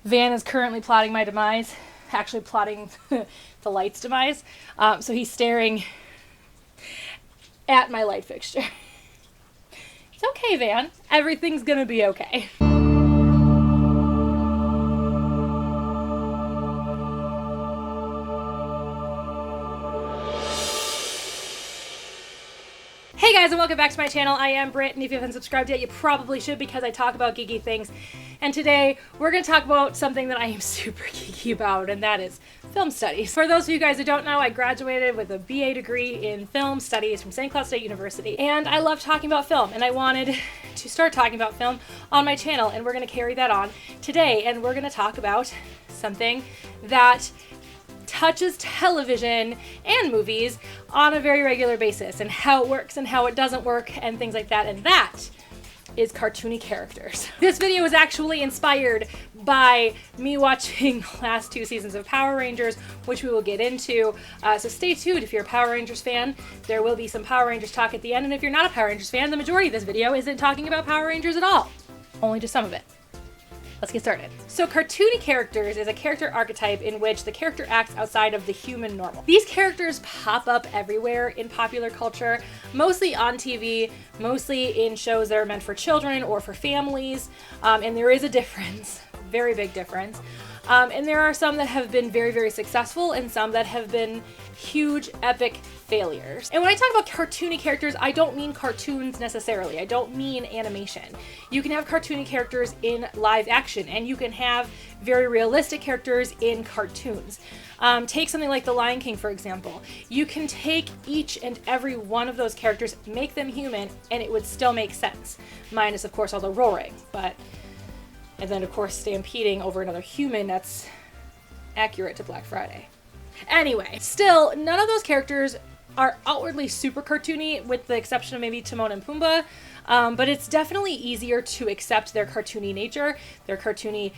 Van is currently plotting my demise, actually plotting the light's demise. So he's staring at my light fixture. It's okay, Van. Everything's gonna be okay. Hey guys, and welcome back to my channel. I am Britt, and if you haven't subscribed yet, you probably should because I talk about geeky things. And today, we're going to talk about something that I am super geeky about, and that is film studies. For those of you guys who don't know, I graduated with a BA degree in film studies from St. Cloud State University, and I love talking about film, and I wanted to start talking about film on my channel, and we're going to carry that on today, and we're going to talk about something that touches television and movies on a very regular basis, and how it works and how it doesn't work and things like that, and that is cartoony characters. This video was actually inspired by me watching the last 2 seasons of Power Rangers, which we will get into, so stay tuned if you're a Power Rangers fan. There will be some Power Rangers talk at the end, and if you're not a Power Rangers fan, the majority of this video isn't talking about Power Rangers at all. Only just some of it. Let's get started. So cartoony characters is a character archetype in which the character acts outside of the human normal. These characters pop up everywhere in popular culture, mostly on TV, mostly in shows that are meant for children or for families, and there is a difference, very big difference. And there are some that have been very, very successful and some that have been huge, epic failures. And when I talk about cartoony characters, I don't mean cartoons necessarily. I don't mean animation. You can have cartoony characters in live action, and you can have very realistic characters in cartoons. Take something like The Lion King, for example. You can take each and every one of those characters, make them human, and it would still make sense. Minus, of course, all the roaring, and then, of course, stampeding over another human that's accurate to Black Friday. Anyway, still, none of those characters are outwardly super cartoony, with the exception of maybe Timon and Pumbaa, but it's definitely easier to accept their cartoony nature, their cartoony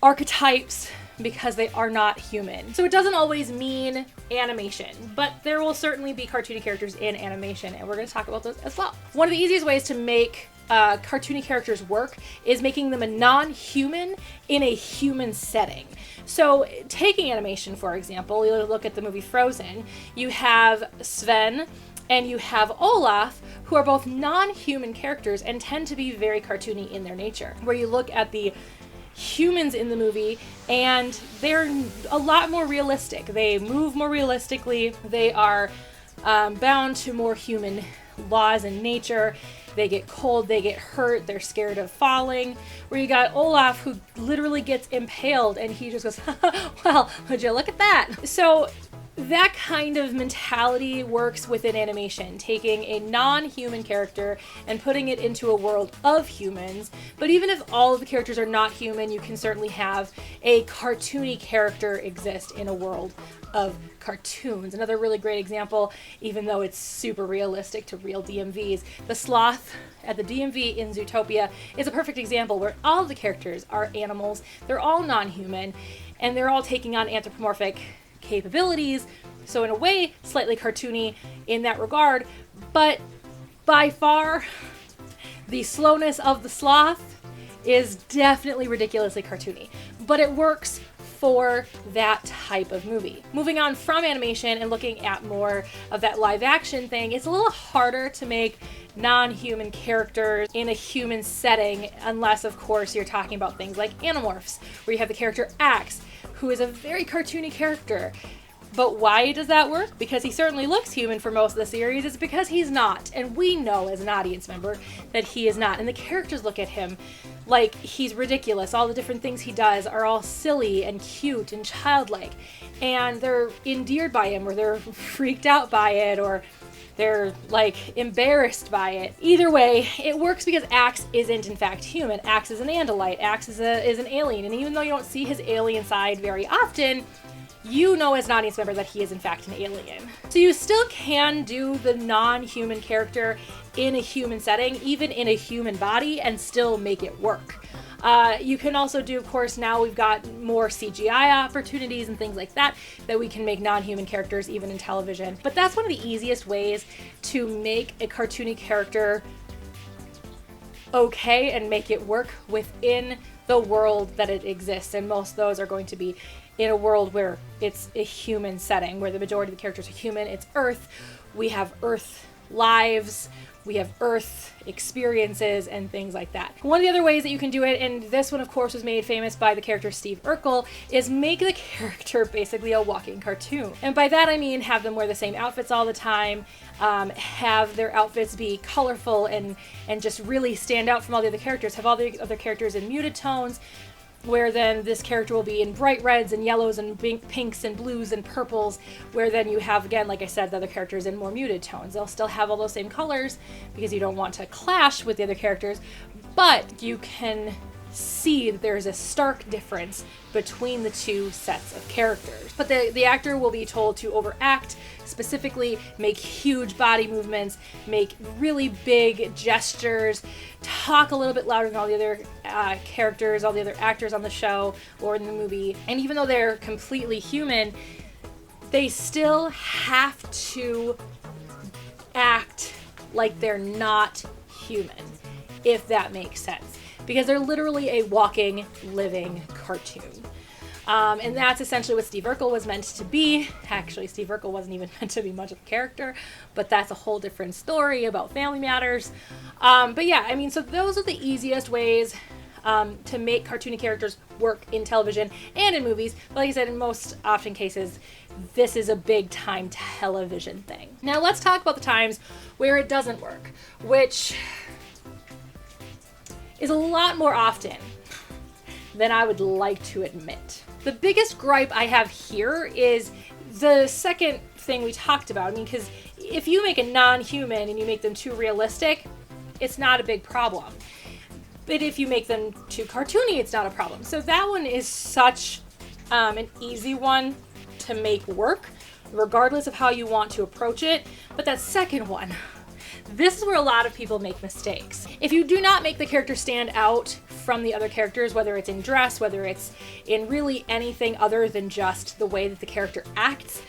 archetypes, because they are not human. So it doesn't always mean animation, but there will certainly be cartoony characters in animation, and we're going to talk about those as well. One of the easiest ways to make cartoony characters work is making them a non-human in a human setting. So taking animation, for example, you look at the movie Frozen, you have Sven and you have Olaf, who are both non-human characters and tend to be very cartoony in their nature. Where you look at the humans in the movie and they're a lot more realistic. They move more realistically. They are bound to more human laws and nature. They get cold, they get hurt, they're scared of falling. Where you got Olaf, who literally gets impaled and he just goes, well, would you look at that? So that kind of mentality works within animation, taking a non-human character and putting it into a world of humans. But even if all of the characters are not human, you can certainly have a cartoony character exist in a world of cartoons. Another really great example, even though it's super realistic to real DMVs, the sloth at the DMV in Zootopia is a perfect example where all of the characters are animals, they're all non-human, and they're all taking on anthropomorphic capabilities, so in a way slightly cartoony in that regard, but by far the slowness of the sloth is definitely ridiculously cartoony, but it works for that type of movie. Moving on from animation and looking at more of that live action thing, it's a little harder to make non-human characters in a human setting, unless of course you're talking about things like Animorphs, where you have the character Axe, who is a very cartoony character. But why does that work? Because he certainly looks human for most of the series. It's because he's not. And we know as an audience member that he is not. And the characters look at him like he's ridiculous. All the different things he does are all silly and cute and childlike. And they're endeared by him, or they're freaked out by it, or they're like embarrassed by it. Either way, it works because Axe isn't in fact human. Axe is an Andalite. Axe is an alien. And even though you don't see his alien side very often, you know as an audience member that he is in fact an alien. So you still can do the non-human character in a human setting, even in a human body, and still make it work. You can also do, of course, now we've got more CGI opportunities and things like that, that we can make non-human characters even in television. But that's one of the easiest ways to make a cartoony character okay and make it work within the world that it exists. And most of those are going to be in a world where it's a human setting, where the majority of the characters are human. It's Earth. We have Earth lives, we have Earth experiences, and things like that. One of the other ways that you can do it, and this one of course was made famous by the character Steve Urkel, is make the character basically a walking cartoon. And by that I mean have them wear the same outfits all the time, have their outfits be colorful and just really stand out from all the other characters, have all the other characters in muted tones, where then this character will be in bright reds and yellows and pinks and blues and purples, where then you have, again, like I said, the other characters in more muted tones. They'll still have all those same colors because you don't want to clash with the other characters, but you can see that there's a stark difference between the two sets of characters. But the actor will be told to overact, specifically make huge body movements, make really big gestures, talk a little bit louder than all the other characters, all the other actors on the show or in the movie. And even though they're completely human, they still have to act like they're not human, if that makes sense. Because they're literally a walking, living cartoon. And that's essentially what Steve Urkel was meant to be. Actually, Steve Urkel wasn't even meant to be much of a character, but that's a whole different story about family matters. But yeah, I mean, so those are the easiest ways to make cartoony characters work in television and in movies. But like I said, in most often cases, this is a big time television thing. Now let's talk about the times where it doesn't work, which is a lot more often than I would like to admit. The biggest gripe I have here is the second thing we talked about. I mean, because if you make a non-human and you make them too realistic, it's not a big problem. But if you make them too cartoony, it's not a problem. So that one is such an easy one to make work, regardless of how you want to approach it. But that second one, this is where a lot of people make mistakes. If you do not make the character stand out from the other characters, whether it's in dress, whether it's in really anything other than just the way that the character acts,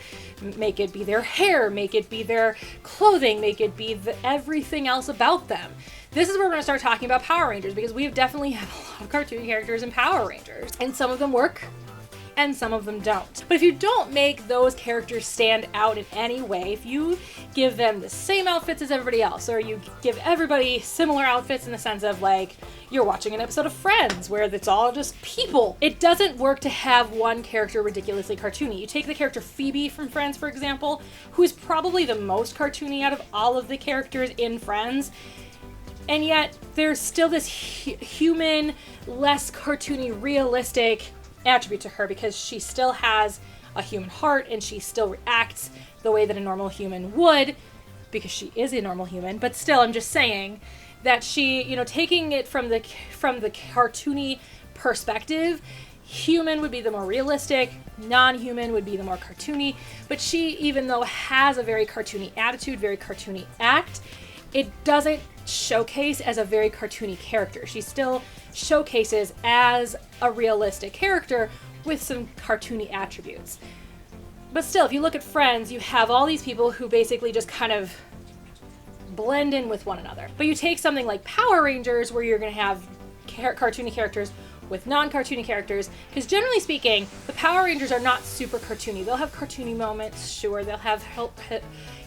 make it be their hair, make it be their clothing, make it be everything else about them. This is where we're going to start talking about Power Rangers, because we definitely have a lot of cartoon characters in Power Rangers, and some of them work and some of them don't. But if you don't make those characters stand out in any way, if you give them the same outfits as everybody else, or you give everybody similar outfits in the sense of like you're watching an episode of Friends where it's all just people, it doesn't work to have one character ridiculously cartoony. You take the character Phoebe from Friends, for example, who's probably the most cartoony out of all of the characters in Friends, and yet there's still this human, less cartoony, realistic attribute to her, because she still has a human heart and she still reacts the way that a normal human would, because she is a normal human. But still, I'm just saying that she, you know, taking it from the cartoony perspective, human would be the more realistic, non-human would be the more cartoony. But she, even though has a very cartoony attitude, very cartoony act, it doesn't showcase as a very cartoony character. She still showcases as a realistic character with some cartoony attributes. But still, if you look at Friends, you have all these people who basically just kind of blend in with one another. But you take something like Power Rangers, where you're going to have cartoony characters with non-cartoony characters, because generally speaking, the Power Rangers are not super cartoony. They'll have cartoony moments, sure, they'll have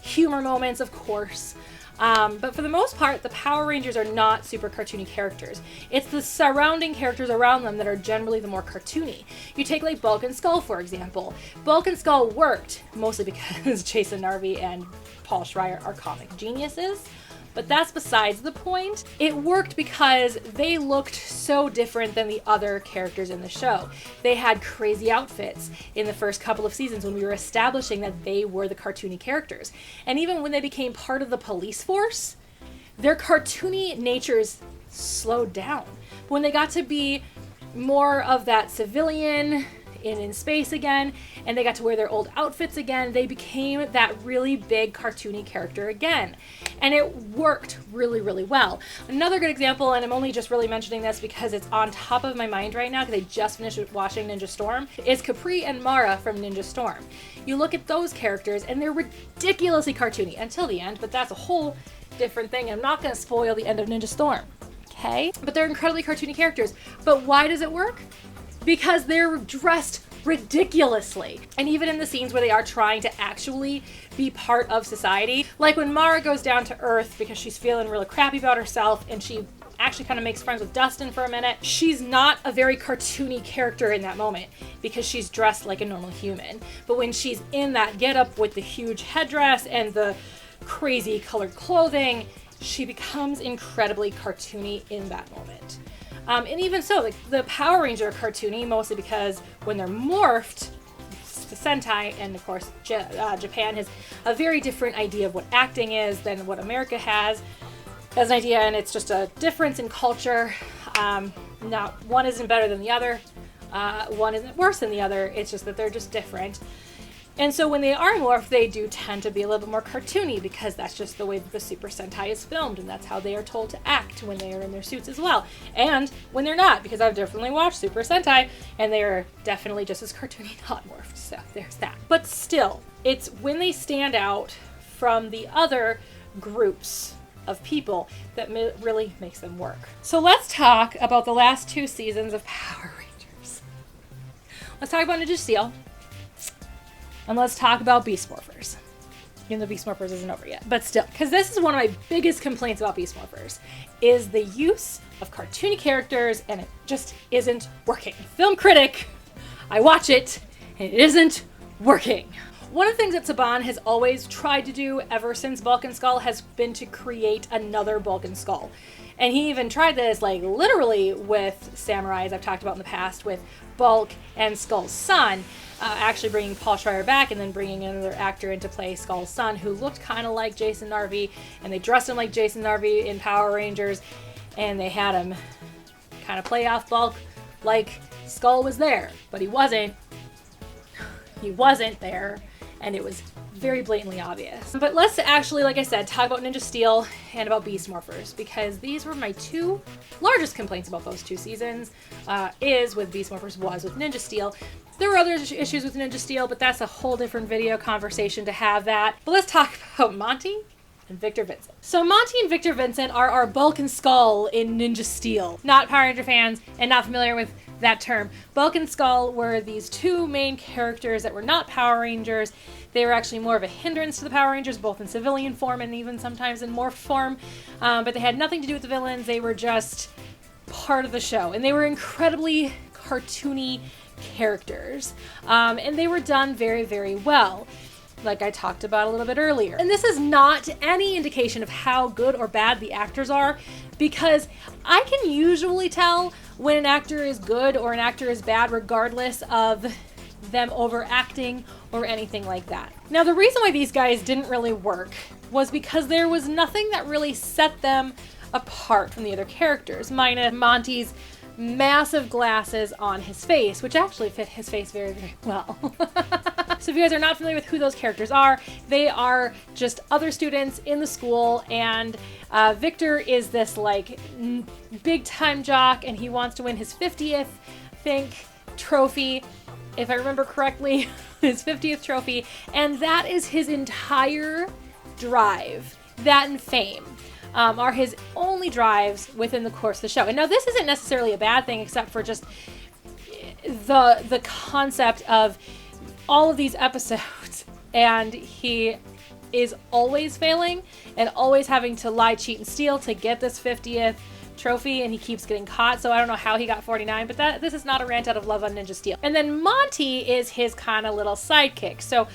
humor moments, of course. But for the most part, the Power Rangers are not super cartoony characters. It's the surrounding characters around them that are generally the more cartoony. You take like Bulk and Skull, for example. Bulk and Skull worked mostly because Jason Narvey and Paul Schreier are comic geniuses. But that's besides the point. It worked because they looked so different than the other characters in the show. They had crazy outfits in the first couple of seasons when we were establishing that they were the cartoony characters. And even when they became part of the police force, their cartoony natures slowed down. When they got to be more of that civilian in space again, and they got to wear their old outfits again, they became that really big cartoony character again. And it worked really, really well. Another good example, and I'm only just really mentioning this because it's on top of my mind right now because I just finished watching Ninja Storm, is Capri and Mara from Ninja Storm. You look at those characters and they're ridiculously cartoony until the end, but that's a whole different thing. I'm not going to spoil the end of Ninja Storm. okay, but they're incredibly cartoony characters. But why does it work? Because they're dressed ridiculously. And even in the scenes where they are trying to actually be part of society, like when Mara goes down to Earth because she's feeling really crappy about herself and she actually kind of makes friends with Dustin for a minute, she's not a very cartoony character in that moment because she's dressed like a normal human. But when she's in that getup with the huge headdress and the crazy colored clothing, she becomes incredibly cartoony in that moment. And even so, like the Power Ranger are cartoony mostly because when they're morphed, the Sentai, and of course Japan has a very different idea of what acting is than what America has as an idea, and it's just a difference in culture. Not one isn't better than the other, one isn't worse than the other. It's just that they're just different. And so when they are morphed, they do tend to be a little bit more cartoony because that's just the way that the Super Sentai is filmed, and that's how they are told to act when they are in their suits as well. And when they're not, because I've definitely watched Super Sentai, and they are definitely just as cartoony not morphed, so there's that. But still, it's when they stand out from the other groups of people that really makes them work. So let's talk about the last 2 seasons of Power Rangers. Let's talk about Ninja Steel. And let's talk about Beast Morphers. Even though Beast Morphers isn't over yet. But still, because this is one of my biggest complaints about Beast Morphers, is the use of cartoony characters, and it just isn't working. Film critic, I watch it, and it isn't working. One of the things that Saban has always tried to do ever since Bulk and Skull has been to create another Bulk and Skull. And he even tried this, like, literally with Samurai, as I've talked about in the past, with Bulk and Skull's son. Actually bringing Paul Schreier back and then bringing another actor into play Skull's son, who looked kind of like Jason Narvi, and they dressed him like Jason Narvi in Power Rangers, and they had him kind of play off Bulk like Skull was there, but he wasn't. He wasn't there, and it was very blatantly obvious. But let's actually, like I said, talk about Ninja Steel and about Beast Morphers, because these were my 2 largest complaints about those 2 seasons, is with Beast Morphers, was with Ninja Steel. There were other issues with Ninja Steel, but that's a whole different video conversation to have that. But let's talk about Monty and Victor Vincent. So Monty and Victor Vincent are our Bulk and Skull in Ninja Steel. Not Power Ranger fans and not familiar with that term. Bulk and Skull were these 2 main characters that were not Power Rangers. They were actually more of a hindrance to the Power Rangers, both in civilian form and even sometimes in morphed form. But they had nothing to do with the villains. They were just part of the show. And they were incredibly cartoony characters. And they were done very, very well, like I talked about a little bit earlier. And this is not any indication of how good or bad the actors are, because I can usually tell when an actor is good or an actor is bad regardless of them overacting or anything like that. Now, the reason why these guys didn't really work was because there was nothing that really set them apart from the other characters, minus Monty's massive glasses on his face, which actually fit his face very, very well. So if you guys are not familiar with who those characters are, they are just other students in the school, and Victor is this like big time jock, and he wants to win his 50th, I think, trophy, if I remember correctly, his 50th trophy, and that is his entire drive. That and fame are his only drives within the course of the show. And now this isn't necessarily a bad thing, except for just the concept of all of these episodes, and he is always failing and always having to lie, cheat, and steal to get this 50th trophy, and he keeps getting caught. So I don't know how he got 49, but this is not a rant out of love on Ninja Steel. And then Monty is his kind of little sidekick. So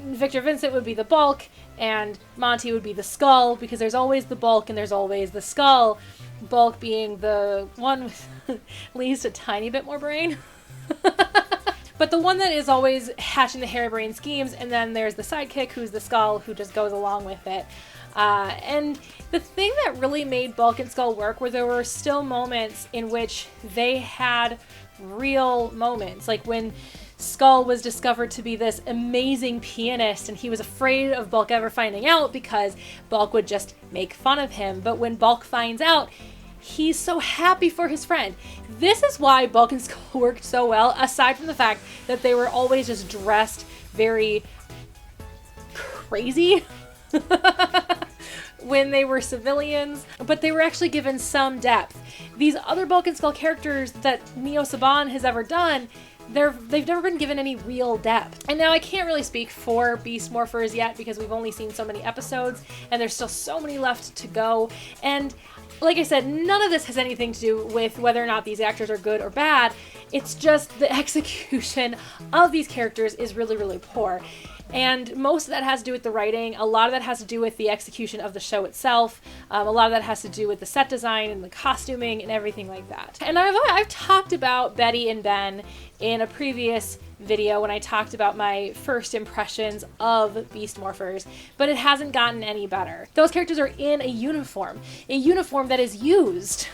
Victor Vincent would be the Bulk, and Monty would be the Skull, because there's always the Bulk and there's always the Skull. Bulk being the one with at least a tiny bit more brain. But the one that is always hatching the harebrained schemes, and then there's the sidekick, who's the Skull, who just goes along with it. And the thing that really made Bulk and Skull work were there were still moments in which they had real moments. Like when Skull was discovered to be this amazing pianist, and he was afraid of Bulk ever finding out because Bulk would just make fun of him. But when Bulk finds out, he's so happy for his friend. This is why Bulk and Skull worked so well, aside from the fact that they were always just dressed very crazy. when they were civilians, but they were actually given some depth. These other Bulk and Skull characters that Neo Saban has ever done, they've never been given any real depth. And now I can't really speak for Beast Morphers yet because we've only seen so many episodes and there's still so many left to go. And like I said, none of this has anything to do with whether or not these actors are good or bad. It's just the execution of these characters is really, really poor. And most of that has to do with the writing. A lot of that has to do with the execution of the show itself. A lot of that has to do with the set design and the costuming and everything like that. And I've talked about Betty and Ben in a previous video when I talked about my first impressions of Beast Morphers, but it hasn't gotten any better. Those characters are in a uniform that is used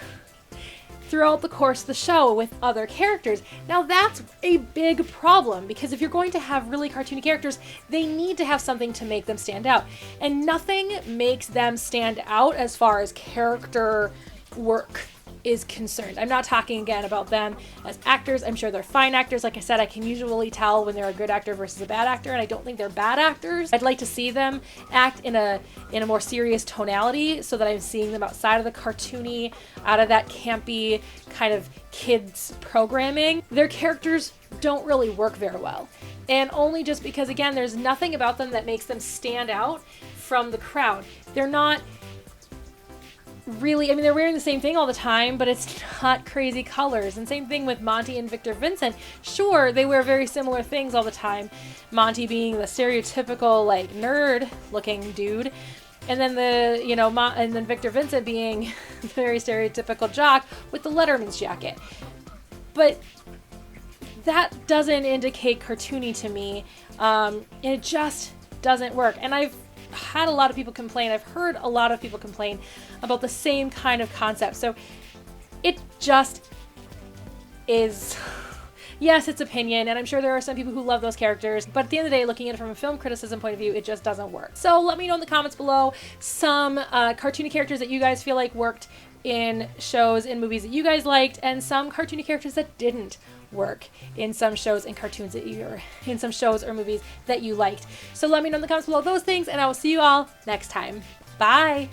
throughout the course of the show with other characters. Now that's a big problem because if you're going to have really cartoony characters, they need to have something to make them stand out. And nothing makes them stand out as far as character work is concerned. I'm not talking again about them as actors. I'm sure they're fine actors. Like I said, I can usually tell when they're a good actor versus a bad actor, and I don't think they're bad actors. I'd like to see them act in a more serious tonality so that I'm seeing them outside of the cartoony, out of that campy kind of kids programming. Their characters don't really work very well. And only just because, again, there's nothing about them that makes them stand out from the crowd. They're not really, I mean, they're wearing the same thing all the time, but it's not crazy colors. And same thing with Monty and Victor Vincent. Sure, they wear very similar things all the time. Monty being the stereotypical, like, nerd looking dude. And then and then Victor Vincent being the very stereotypical jock with the Letterman's jacket. But that doesn't indicate cartoony to me. And it just doesn't work. And I've had a lot of people complain. I've heard a lot of people complain about the same kind of concept. So it just is. Yes, it's opinion, and I'm sure there are some people who love those characters, but at the end of the day, looking at it from a film criticism point of view, it just doesn't work. So let me know in the comments below some cartoony characters that you guys feel like worked in shows and movies that you guys liked, and some cartoony characters that didn't work in some shows and cartoons that in some shows or movies that you liked. So let me know in the comments below those things, and I will see you all next time. Bye!